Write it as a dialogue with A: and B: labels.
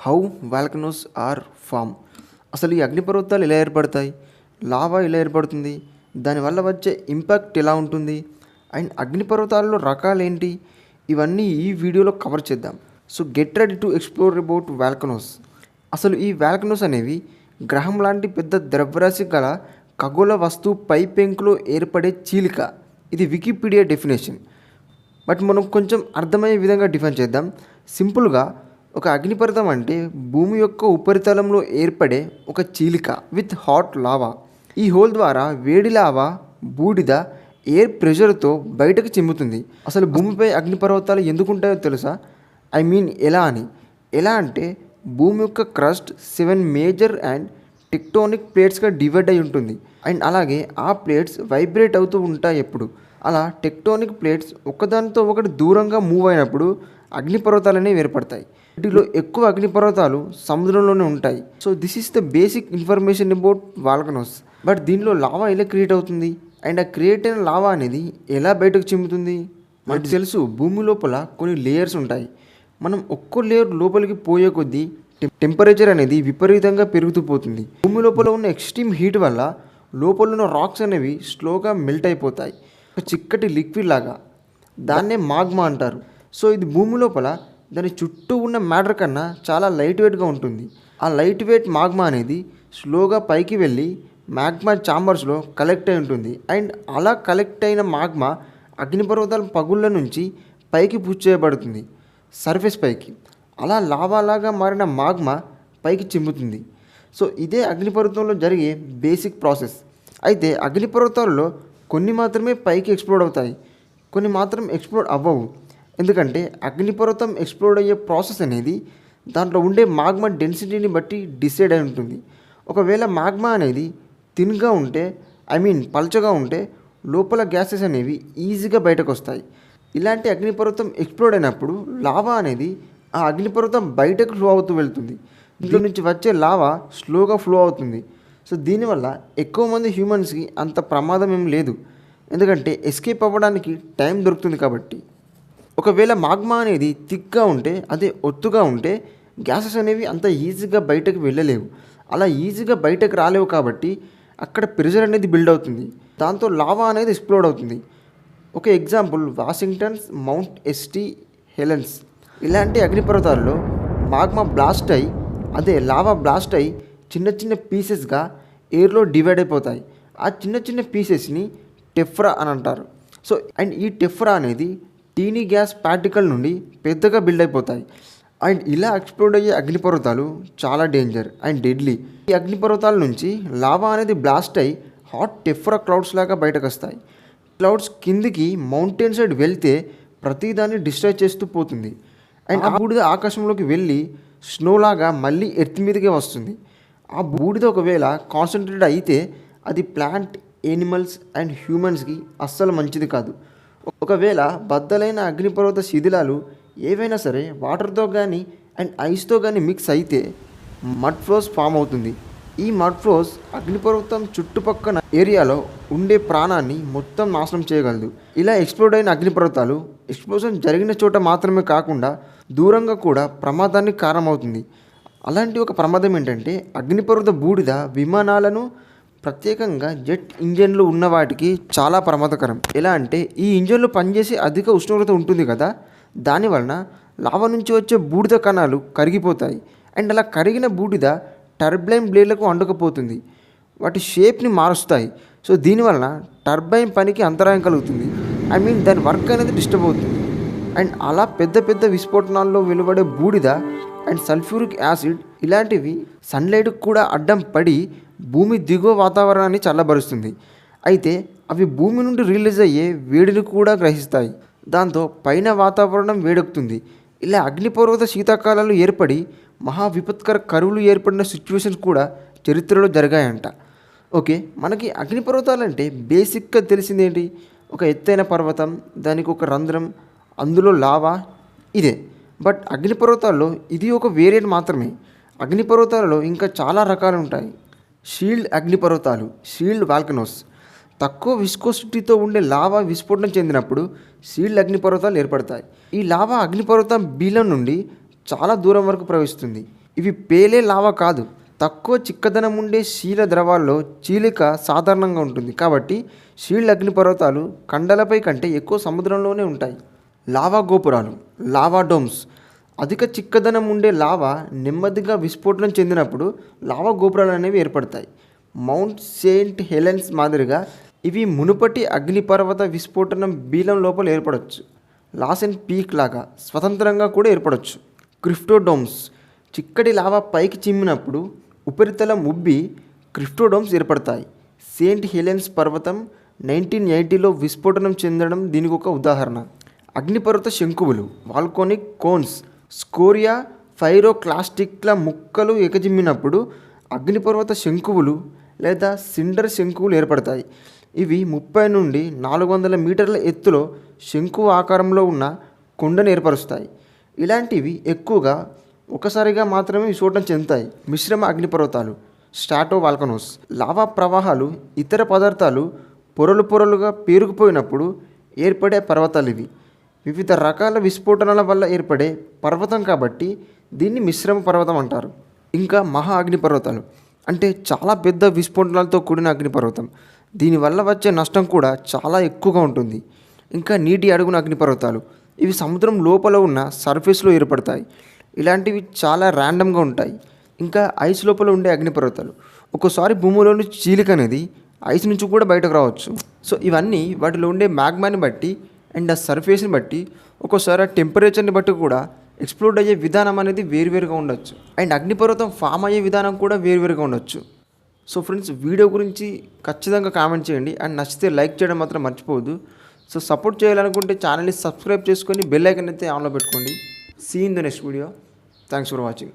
A: How volcanoes are form. అసలు ఈ అగ్నిపర్వతాలు ఎలా ఏర్పడతాయి, లావా ఎలా ఏర్పడుతుంది, దానివల్ల వచ్చే ఇంపాక్ట్ ఎలా ఉంటుంది, అండ్ అగ్నిపర్వతాలలో రకాలేంటి, ఇవన్నీ ఈ వీడియోలో కవర్ చేద్దాం. So get ready to explore about volcanoes. అసలు ఈ వాల్కనోస్ అనేవి గ్రహం లాంటి పెద్ద ద్రవ్యరాశి గల ఖగోళ వస్తువు పై పెంకులో ఏర్పడే చీలిక. ఇది వికీపీడియా డెఫినేషన్. బట్ మనం కొంచెం అర్థమయ్యే విధంగా డిఫైన్ చేద్దాం. సింపుల్గా ఒక అగ్నిపర్వతం అంటే భూమి యొక్క ఉపరితలంలో ఏర్పడే ఒక చీలిక విత్ హాట్ లావా. ఈ హోల్ ద్వారా వేడి లావా బూడిద ఎయిర్ ప్రెషర్తో బయటకు చిమ్ముతుంది. అసలు భూమిపై అగ్నిపర్వతాలు ఎందుకుంటాయో తెలుసా? ఎలా అంటే భూమి యొక్క క్రస్ట్ 7 మేజర్ అండ్ టెక్టోనిక్ ప్లేట్స్గా డివైడ్ అయి ఉంటుంది. అండ్ అలాగే ఆ ప్లేట్స్ వైబ్రేట్ అవుతూ ఉంటాయి ఎప్పుడు. అలా టెక్టోనిక్ ప్లేట్స్ ఒకదానితో ఒకటి దూరంగా మూవ్ అయినప్పుడు అగ్నిపర్వతాలు అనేవి ఏర్పడతాయి. వీటిలో ఎక్కువ అగ్నిపర్వతాలు సముద్రంలోనే ఉంటాయి. So this is the basic information about volcanoes. But దీనిలో లావా ఎలా క్రియేట్ అవుతుంది, అండ్ ఆ క్రియేట్ అయిన లావా అనేది ఎలా బయటకు చిమ్ముతుంది? మనకు తెలుసు, భూమి లోపల కొన్ని లేయర్స్ ఉంటాయి. మనం ఒక్కో లేయర్ లోపలికి పోయే కొద్దీ టెంపరేచర్ అనేది విపరీతంగా పెరుగుతూ పోతుంది. భూమి లోపల ఉన్న ఎక్స్ట్రీమ్ హీట్ వల్ల లోపల ఉన్న రాక్స్ అనేవి స్లోగా మెల్ట్ అయిపోతాయి, ఒక చిక్కటి లిక్విడ్ లాగా. దాన్నే మాగ్మా అంటారు. సో ఇది భూమి లోపల దాని చుట్టూ ఉన్న మ్యాటర్ కన్నా చాలా లైట్ వెయిట్గా ఉంటుంది. ఆ లైట్ వెయిట్ మాగ్మా అనేది స్లోగా పైకి వెళ్ళి మ్యాగ్మా ఛాంబర్స్లో కలెక్ట్ అయి ఉంటుంది. అండ్ అలా కలెక్ట్ అయిన మాగ్మా అగ్నిపర్వతాల పగుళ్ళ నుంచి పైకి పుష్ చేయబడుతుంది సర్ఫేస్ పైకి. అలా లావాలాగా మారిన మాగ్మా పైకి చిమ్ముతుంది. సో ఇదే అగ్నిపర్వతంలో జరిగే బేసిక్ ప్రాసెస్. అయితే అగ్నిపర్వతాలలో కొన్ని మాత్రమే పైకి ఎక్స్ప్లోడ్ అవుతాయి, కొన్ని మాత్రం ఎక్స్ప్లోడ్ అవ్వవు. ఎందుకంటే అగ్నిపర్వతం ఎక్స్ప్లోడ్ అయ్యే ప్రాసెస్ అనేది దాంట్లో ఉండే మాగ్మా డెన్సిటీని బట్టి డిసైడ్ అయి ఉంటుంది. ఒకవేళ మాగ్మా అనేది థిన్గా ఉంటే, పల్చగా ఉంటే లోపల గ్యాసెస్ అనేవి ఈజీగా బయటకు వస్తాయి. ఇలాంటి అగ్నిపర్వతం ఎక్స్ప్లోడ్ అయినప్పుడు లావా అనేది ఆ అగ్నిపర్వతం బయటకు ఫ్లో అవుతూ వెళ్తుంది. దీంట్లో నుంచి వచ్చే లావా స్లోగా ఫ్లో అవుతుంది. సో దీనివల్ల ఎక్కువ మంది హ్యూమన్స్కి అంత ప్రమాదం ఏం లేదు, ఎందుకంటే ఎస్కేప్ అవ్వడానికి టైం దొరుకుతుంది కాబట్టి. ఒకవేళ మాగ్మా అనేది థిక్గా ఉంటే, అదే ఒత్తుగా ఉంటే గ్యాసెస్ అనేవి అంత ఈజీగా బయటకు వెళ్ళలేవు. అలా ఈజీగా బయటకు రాలేవు కాబట్టి అక్కడ ప్రెషర్ అనేది బిల్డ్ అవుతుంది. దాంతో లావా అనేది ఎక్స్ప్లోడ్ అవుతుంది. ఒక example Washington's mount ST Helens. ఇలాంటి అగ్నిపర్వతాల్లో మాగ్మా బ్లాస్ట్ అయి, అదే లావా బ్లాస్ట్ అయి చిన్న చిన్న పీసెస్గా ఎయిర్లో డివైడ్ అయిపోతాయి. ఆ చిన్న చిన్న పీసెస్ని టెఫ్రా అని అంటారు. సో అండ్ ఈ టెఫ్రా అనేది టీనీ గ్యాస్ పార్టికల్ నుండి పెద్దగా బిల్డ్ అయిపోతాయి. అండ్ ఇలా ఎక్స్ప్లోడ్ అయ్యే అగ్నిపర్వతాలు చాలా డేంజర్ అండ్ డెడ్లీ. ఈ అగ్నిపర్వతాల నుంచి లావా అనేది బ్లాస్ట్ అయి హాట్ టెఫ్రా క్లౌడ్స్ లాగా బయటకు వస్తాయి. క్లౌడ్స్ కిందికి మౌంటైన్ సైడ్ వెళ్తే ప్రతిదాన్ని డిస్ట్రాయ్ చేస్తూ పోతుంది. అండ్ ఆ బూడిద ఆకాశంలోకి వెళ్ళి స్నోలాగా మళ్ళీ ఎర్త్ మీదకే వస్తుంది. ఆ బూడిద ఒకవేళ కాన్సన్ట్రేట్ అయితే అది ప్లాంట్, ఎనిమల్స్ అండ్ హ్యూమన్స్కి అస్సలు మంచిది కాదు. ఒకవేళ బద్దలైన అగ్నిపర్వత శిథిలాలు ఏవైనా సరే వాటర్తో కానీ అండ్ ఐస్తో కానీ మిక్స్ అయితే మడ్ ఫ్లోస్ ఫామ్ అవుతుంది. ఈ మడ్ ఫ్లోస్ అగ్నిపర్వతం చుట్టుపక్కల ఏరియాలో ఉండే ప్రాణాన్ని మొత్తం నాశనం చేయగలదు. ఇలా ఎక్స్ప్లోడ్ అయిన అగ్నిపర్వతాలు ఎక్స్ప్లోజన్ జరిగిన చోట మాత్రమే కాకుండా దూరంగా కూడా ప్రమాదానికి కారణమవుతుంది. అలాంటి ఒక ప్రమాదం ఏంటంటే అగ్నిపర్వత బూడిద విమానాలను, ప్రత్యేకంగా జెట్ ఇంజన్లు ఉన్న వాటికి చాలా ప్రమాదకరం. ఎలా అంటే ఈ ఇంజన్లు పనిచేసి అధిక ఉష్ణోగ్రత ఉంటుంది కదా, దానివలన లావా నుంచి వచ్చే బూడిద కణాలు కరిగిపోతాయి. అండ్ అలా కరిగిన బూడిద టర్బైన్ బ్లేడ్లకు అంటుకుపోతుంది, వాటి షేప్ని మారుస్తాయి. సో దీనివలన టర్బైన్ పనికి అంతరాయం కలుగుతుంది. దాని వర్క్ అనేది డిస్టర్బ్ అవుతుంది. అండ్ అలా పెద్ద పెద్ద విస్ఫోటనాల్లో వెలువడే బూడిద అండ్ సల్ఫ్యూరిక్ యాసిడ్ ఇలాంటివి సన్లైట్కి కూడా అడ్డం పడి భూమి దిగువ వాతావరణాన్ని చల్లబరుస్తుంది. అయితే అవి భూమి నుండి రిలీజ్ అయ్యే వేడిని కూడా గ్రహిస్తాయి. దాంతో పైన వాతావరణం వేడెక్కుతుంది. ఇలా అగ్నిపర్వత శీతాకాలాలు ఏర్పడి మహా విపత్కర కరువులు ఏర్పడిన సిచ్యువేషన్స్ కూడా చరిత్రలో జరిగాయంట. ఓకే, మనకి అగ్నిపర్వతాలంటే బేసిక్గా తెలిసిందేంటి? ఒక ఎత్తైన పర్వతం, దానికి ఒక రంధ్రం, అందులో లావా, ఇదే. బట్ అగ్నిపర్వతాల్లో ఇది ఒక వేరియంట్ మాత్రమే. అగ్నిపర్వతాలలో ఇంకా చాలా రకాలు ఉంటాయి. షీల్డ్ అగ్నిపర్వతాలు, షీల్డ్ వాల్కనోస్. తక్కువ విస్కోసిటీతో ఉండే లావా విస్ఫోటనం చెందినప్పుడు షీల్డ్ అగ్నిపర్వతాలు ఏర్పడతాయి. ఈ లావా అగ్నిపర్వతం బీలం నుండి చాలా దూరం వరకు ప్రవహిస్తుంది. ఇవి పేలే లావా కాదు, తక్కువ చిక్కదనం ఉండే శీల ద్రవాల్లో చీలిక సాధారణంగా ఉంటుంది. కాబట్టి షీల్డ్ అగ్నిపర్వతాలు కండలపై కంటే ఎక్కువ సముద్రంలోనే ఉంటాయి. లావా గోపురాలు, లావా డోమ్స్. అధిక చిక్కదనం ఉండే లావా నెమ్మదిగా విస్ఫోటనం చెందినప్పుడు లావా గోపురాలు అనేవి ఏర్పడతాయి. మౌంట్ సెయింట్ హెలెన్స్ మాదిరిగా ఇవి మునుపటి అగ్నిపర్వత విస్ఫోటనం బీలం లోపల ఏర్పడవచ్చు. లాసెన్ పీక్ లాగా స్వతంత్రంగా కూడా ఏర్పడవచ్చు. క్రిప్టోడోమ్స్. చిక్కటి లావా పైకి చిమ్మినప్పుడు ఉపరితలం ఉబ్బి క్రిప్టోడోమ్స్ ఏర్పడతాయి. సెయింట్ హెలెన్స్ పర్వతం 1980లో విస్ఫోటనం చెందడం దీనికి ఒక ఉదాహరణ. అగ్నిపర్వత శంకువులు, వాల్కోనిక్ కోన్స్. స్కోరియా పైరోక్లాస్టిక్ల ముక్కలు ఎగజిమ్మినప్పుడు అగ్నిపర్వత శంకువులు లేదా సిండర్ శంకువులు ఏర్పడతాయి. ఇవి 30 నుండి 400 మీటర్ల ఎత్తులో శంకువు ఆకారంలో ఉన్న కొండను ఏర్పరుస్తాయి. ఇలాంటివి ఎక్కువగా ఒకసారిగా మాత్రమే విస్ఫోటనం చెందుతాయి. మిశ్రమ అగ్నిపర్వతాలు, స్ట్రాటో వాల్కనోస్. లావా ప్రవాహాలు ఇతర పదార్థాలు పొరలుగా పేరుకుపోయినప్పుడు ఏర్పడే పర్వతాలు ఇవి. వివిధ రకాల విస్ఫోటనాల వల్ల ఏర్పడే పర్వతం కాబట్టి దీన్ని మిశ్రమ పర్వతం అంటారు. ఇంకా మహా అగ్నిపర్వతాలు అంటే చాలా పెద్ద విస్ఫోటనాలతో కూడిన అగ్నిపర్వతం. దీనివల్ల వచ్చే నష్టం కూడా చాలా ఎక్కువగా ఉంటుంది. ఇంకా నీటి అడుగున అగ్నిపర్వతాలు, ఇవి సముద్రం లోపల ఉన్న సర్ఫేస్లో ఏర్పడతాయి. ఇలాంటివి చాలా ర్యాండమ్గా ఉంటాయి. ఇంకా ఐస్ లోపల ఉండే అగ్నిపర్వతాలు, ఒక్కోసారి భూమిలోని చీలిక అనేది ఐస్ నుంచి కూడా బయటకు రావచ్చు. సో ఇవన్నీ వాటిలో ఉండే మ్యాగ్మాని బట్టి అండ్ ఆ సర్ఫేస్ని బట్టి, ఒక్కోసారి ఆ టెంపరేచర్ని బట్టి కూడా ఎక్స్ప్లోడ్ అయ్యే విధానం అనేది వేరువేరుగా ఉండొచ్చు. అండ్ అగ్నిపర్వతం ఫామ్ అయ్యే విధానం కూడా వేరువేరుగా ఉండొచ్చు. సో ఫ్రెండ్స్, వీడియో గురించి ఖచ్చితంగా కామెంట్ చేయండి. అండ్ నచ్చితే లైక్ చేయడం మాత్రం మర్చిపోవద్దు. సో సపోర్ట్ చేయాలనుకుంటే ఛానల్ని సబ్స్క్రైబ్ చేసుకొని బెల్ ఐకాన్ అయితే ఆన్లో పెట్టుకోండి. See in the next video. Thanks for watching.